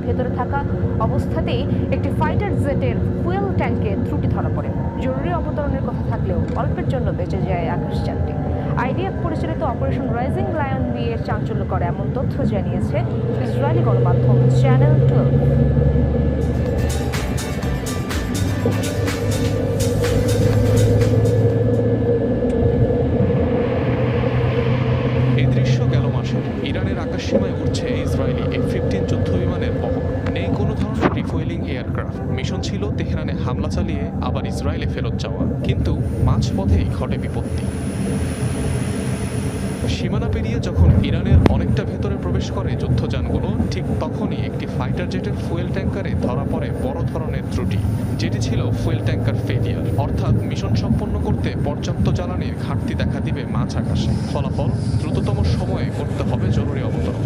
ভেতরে থাকা অবস্থাতেই একটি ফাইটার জেটের ফুয়েল ট্যাঙ্কে ত্রুটি ধরা পড়ে। জরুরি অবতরণের কথা থাকলেও অল্পের জন্য বেঁচে যায় আকাশযানটি। আইডিএফ পরিচালিত অপারেশন রাইজিং লায়ন বি এর চাঞ্চল্যকর এমন তথ্য জানিয়েছে ইসরায়েলি গণমাধ্যম চ্যানেল 12। এই দৃশ্য গেল মাসে। ইরানের আকাশসীমায় উঠছে ইসরায়েলি F-15 যুদ্ধ বিমানের বহর। নেই কোনো ধরনের রিফুয়েলিং এয়ারক্রাফট। মিশন ছিল তেহরানে হামলা চালিয়ে আবার ইসরায়েলে ফেরত যাওয়া, কিন্তু মাঝপথেই ঘটে বিপত্তি। সীমানা পেরিয়ে যখন ইরানের অনেকটা ভেতরে প্রবেশ করে যুদ্ধযানগুলো, ঠিক তখনই একটি ফাইটার জেটের ফুয়েল ট্যাঙ্কারে ধরা পড়ে বড় ধরনের ত্রুটি, যেটি ছিল ফুয়েল ট্যাঙ্কার ফেলিয়ার। অর্থাৎ মিশন সম্পন্ন করতে পর্যাপ্ত জ্বালানির ঘাটতি দেখা দিবে মাঝ আকাশে। ফলাফল, দ্রুততম সময়ে করতে হবে জরুরি অবতরণ।